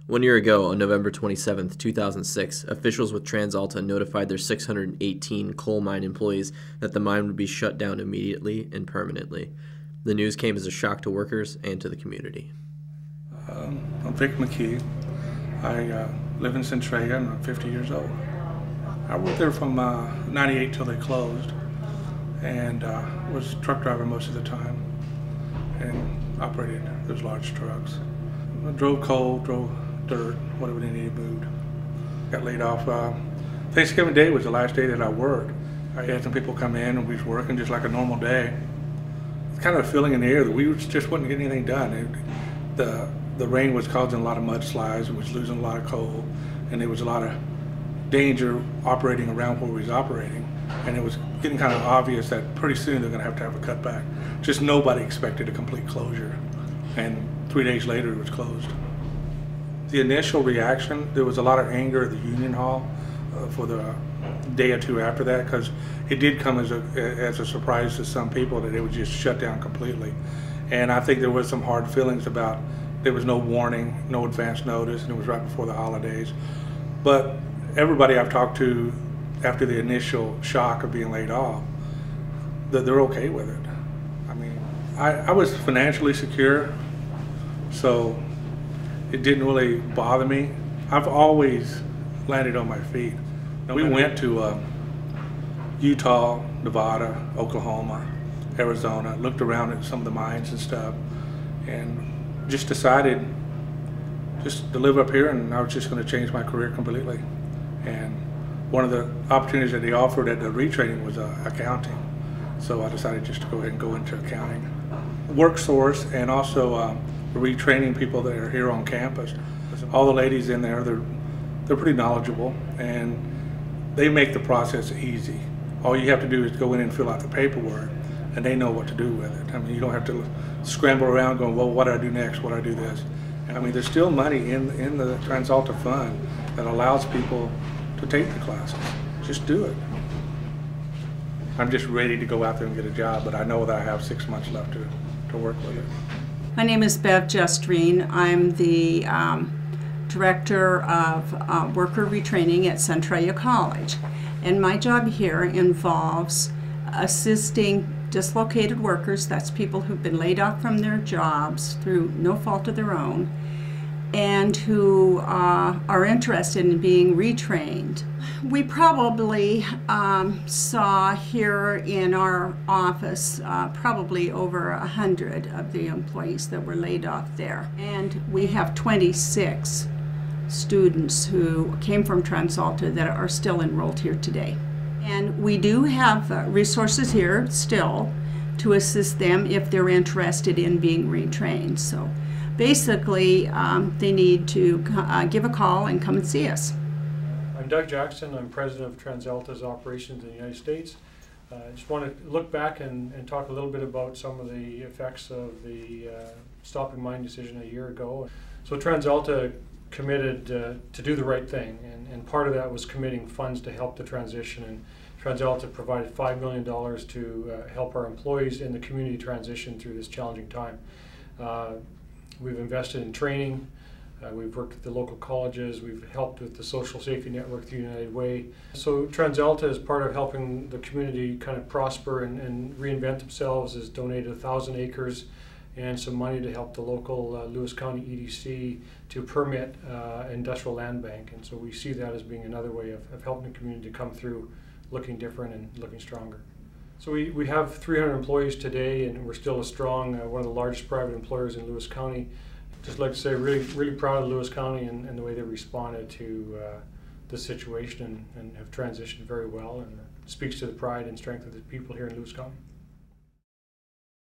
1 year ago, on November 27, 2006, officials with TransAlta notified their 618 coal mine employees that the mine would be shut down immediately and permanently. The news came as a shock to workers and to the community. I'm Vic McKee. I live in Centralia and I'm 50 years old. I worked there from 98 till they closed, and was a truck driver most of the time and operated those large trucks. I drove coal, drove dirt, whatever they needed moved. Got laid off. Thanksgiving Day was the last day that I worked. I had some people come in and we was working just like a normal day. It's kind of a feeling in the air that we just wouldn't get anything done. The rain was causing a lot of mudslides, it was losing a lot of coal, and there was a lot of danger operating around where we was operating. And it was getting kind of obvious that pretty soon they're going to have a cutback. Just nobody expected a complete closure. And 3 days later it was closed. The initial reaction, there was a lot of anger at the union hall for the day or two after that, because it did come as a surprise to some people that it would just shut down completely. And I think there was some hard feelings about there was no warning, no advance notice, and it was right before the holidays. But everybody I've talked to after the initial shock of being laid off, they're okay with it. I mean, I was financially secure, so it didn't really bother me. I've always landed on my feet. We went to Utah, Nevada, Oklahoma, Arizona, looked around at some of the mines and stuff, and just decided just to live up here, and I was just going to change my career completely. And one of the opportunities that they offered at the retraining was accounting. So I decided just to go ahead and go into accounting. WorkSource, and also retraining people that are here on campus. All the ladies in there, they're pretty knowledgeable, and they make the process easy. All you have to do is go in and fill out the paperwork, and they know what to do with it. I mean, you don't have to scramble around going, well, what do I do next? What do I do this? I mean, there's still money in the TransAlta fund that allows people to take the classes. Just do it. I'm just ready to go out there and get a job, but I know that I have 6 months left to work with it. My name is Bev Jestreen. I'm the Director of Worker Retraining at Centralia College. And my job here involves assisting dislocated workers, that's people who've been laid off from their jobs through no fault of their own, and who are interested in being retrained. We probably saw here in our office probably over 100 of the employees that were laid off there. And we have 26 students who came from TransAlta that are still enrolled here today. And we do have resources here still to assist them if they're interested in being retrained. So basically, they need to give a call and come and see us. I'm Doug Jackson. I'm president of TransAlta's operations in the United States. I just want to look back and talk a little bit about some of the effects of the stopping mine decision a year ago. So TransAlta committed to do the right thing, and part of that was committing funds to help the transition. And TransAlta provided $5 million to help our employees in the community transition through this challenging time. We've invested in training, we've worked with the local colleges, we've helped with the social safety network, the United Way. So TransAlta, as part of helping the community kind of prosper and reinvent themselves, has donated 1,000 acres and some money to help the local Lewis County EDC to permit industrial land bank. And so we see that as being another way of helping the community to come through looking different and looking stronger. So we have 300 employees today, and we're still a strong, one of the largest private employers in Lewis County. Just like to say, really proud of Lewis County and the way they responded to the situation and have transitioned very well, and speaks to the pride and strength of the people here in Lewis County.